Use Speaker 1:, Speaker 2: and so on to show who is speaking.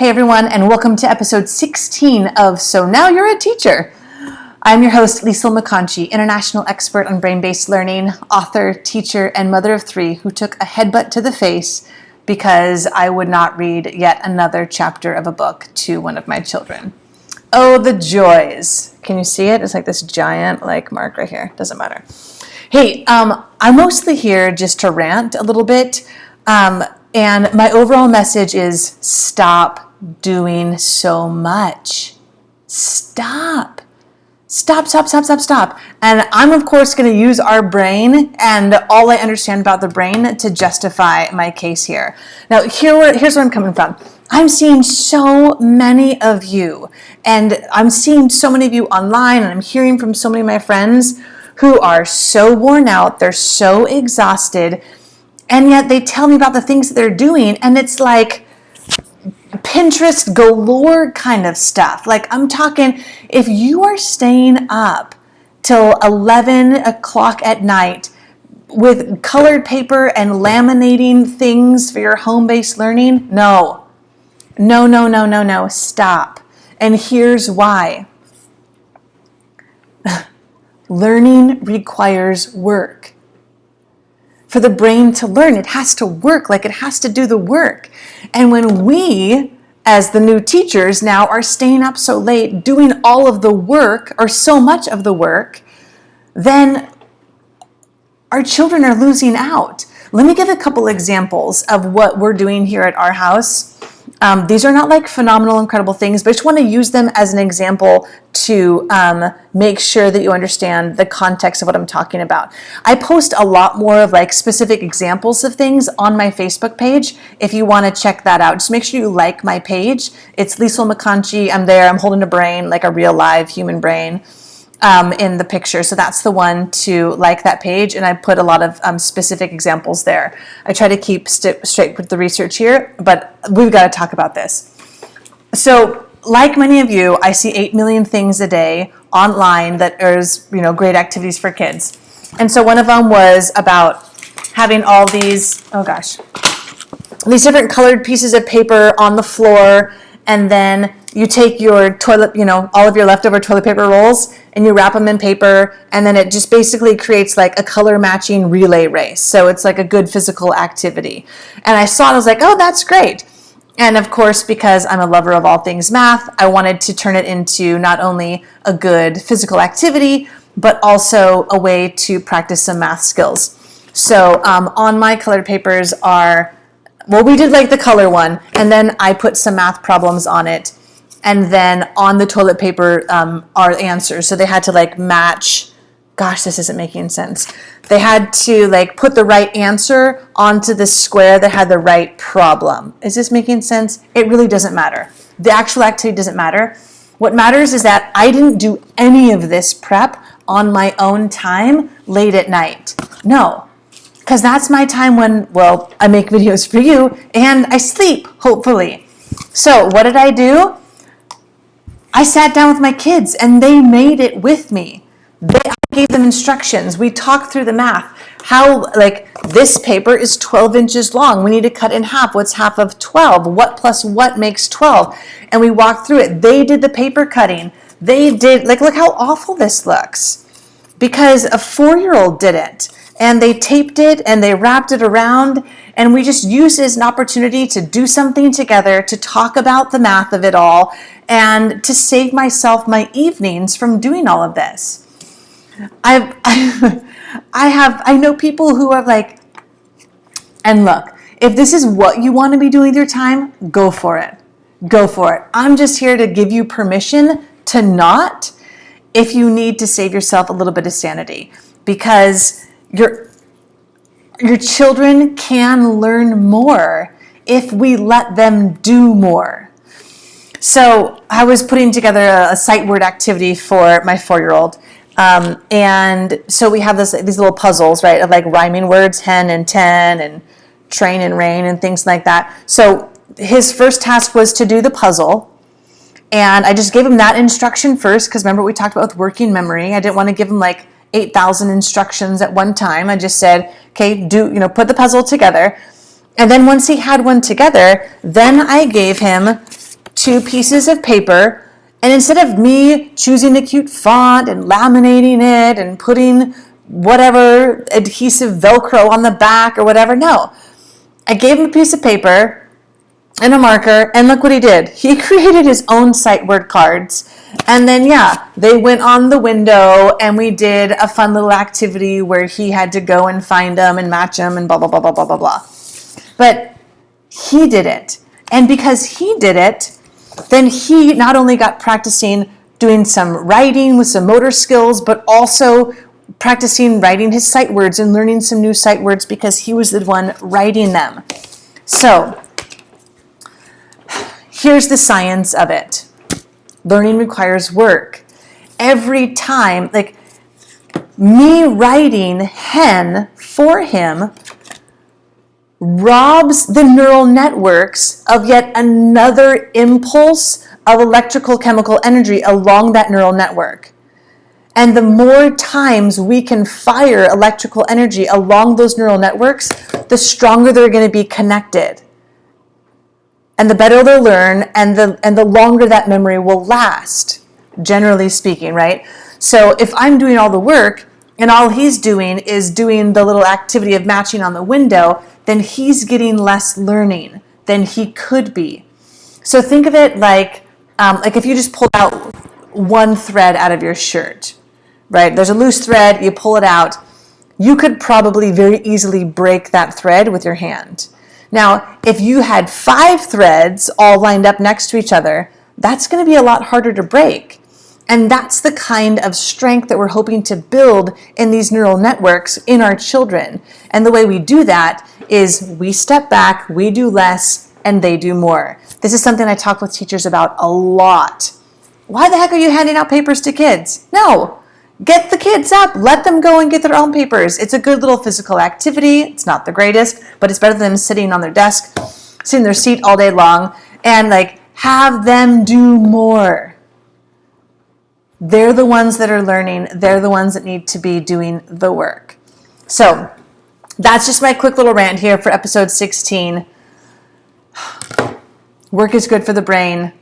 Speaker 1: Hey everyone, and welcome to episode 16 of So Now You're a Teacher. I'm your host, Liesl McConchy, international expert on brain-based learning, author, teacher, and mother of three who took a headbutt to the face because I would not read yet another chapter of a book to one of my children. Oh, the joys. Can you see it? It's like this giant mark right here. Doesn't matter. Hey, I'm mostly here just to rant a little bit. And my overall message is stop doing so much. Stop. And I'm, of course, going to use our brain and all I understand about the brain to justify my case here. Now, here's where I'm coming from. I'm seeing so many of you, and I'm seeing so many of you online, and I'm hearing from so many of my friends who are so worn out, they're so exhausted, and yet they tell me about the things that they're doing, and it's like Pinterest galore kind of stuff. Like, I'm talking, if you are staying up till 11 o'clock at night with colored paper and laminating things for your home-based learning, no, stop. And here's why. Learning requires work. For the brain to learn, it has to work, like it has to do the work. And when we, as the new teachers now, are staying up so late doing all of the work, or so much of the work, then our children are losing out. Let me give a couple examples of what we're doing here at our house. These are not like phenomenal, incredible things, but I just want to use them as an example to make sure that you understand the context of what I'm talking about. I post a lot more of like specific examples of things on my Facebook page. If you want to check that out, just make sure you like my page. It's Liesl McConchy. I'm there. I'm holding a brain, like a real live human brain. In the picture. So that's the one to like that page, and I put a lot of specific examples there. I try to keep straight with the research here, but we've got to talk about this. So like many of you, I see 8 million things a day online that is, great activities for kids. And so one of them was about having all these, these different colored pieces of paper on the floor, and then you take your toilet, all of your leftover toilet paper rolls, and you wrap them in paper, and then it just basically creates like a color matching relay race. So it's like a good physical activity. And I saw it, I was like, oh, that's great. And of course, because I'm a lover of all things math, I wanted to turn it into not only a good physical activity, but also a way to practice some math skills. So on my colored papers we did like the color one, and then I put some math problems on it. And then on the toilet paper are answers. So they had to match. Gosh, this isn't making sense. They had to put the right answer onto the square that had the right problem. Is this making sense? It really doesn't matter. The actual activity doesn't matter. What matters is that I didn't do any of this prep on my own time late at night. No, because that's my time when, I make videos for you and I sleep, hopefully. So what did I do? I sat down with my kids and they made it with me. I gave them instructions. We talked through the math. How, this paper is 12 inches long. We need to cut in half. What's half of 12? What plus what makes 12? And we walked through it. They did the paper cutting. They did, look how awful this looks. Because a 4-year-old did it. And they taped it and they wrapped it around. And we just used it as an opportunity to do something together, to talk about the math of it all, and to save myself my evenings from doing all of this. I know people who are and look, if this is what you want to be doing with your time, go for it. Go for it. I'm just here to give you permission to not, if you need to save yourself a little bit of sanity, because your children can learn more if we let them do more. So I was putting together a sight word activity for my 4-year-old. And so we have these little puzzles, right, of rhyming words, hen and ten, and train and rain, and things like that. So his first task was to do the puzzle. And I just gave him that instruction first, because remember we talked about with working memory. I didn't want to give him 8,000 instructions at one time. I just said, okay, put the puzzle together. And then once he had one together, then I gave him 2 pieces of paper, and instead of me choosing a cute font and laminating it and putting whatever adhesive Velcro on the back or whatever, no. I gave him a piece of paper and a marker, and look what he did. He created his own sight word cards. And then, they went on the window, and we did a fun little activity where he had to go and find them and match them and blah, blah, blah, blah, blah, blah, blah. But he did it. And because he did it, then he not only got practicing doing some writing with some motor skills, but also practicing writing his sight words and learning some new sight words because he was the one writing them. So, here's the science of it. Learning requires work. Every time, like me writing hen for him robs the neural networks of yet another impulse of electrical chemical energy along that neural network. And the more times we can fire electrical energy along those neural networks, the stronger they're going to be connected. And the better they'll learn, and the longer that memory will last, generally speaking, right? So if I'm doing all the work, and all he's doing is doing the little activity of matching on the window, then he's getting less learning than he could be. So think of it like if you just pulled out one thread out of your shirt, right? There's a loose thread, you pull it out. You could probably very easily break that thread with your hand. Now, if you had 5 threads all lined up next to each other, that's going to be a lot harder to break. And that's the kind of strength that we're hoping to build in these neural networks in our children. And the way we do that is we step back, we do less, and they do more. This is something I talk with teachers about a lot. Why the heck are you handing out papers to kids? No. Get the kids up. Let them go and get their own papers. It's a good little physical activity. It's not the greatest, but it's better than them sitting on their desk, sitting in their seat all day long, and have them do more. They're the ones that are learning. They're the ones that need to be doing the work. So that's just my quick little rant here for episode 16. Work is good for the brain.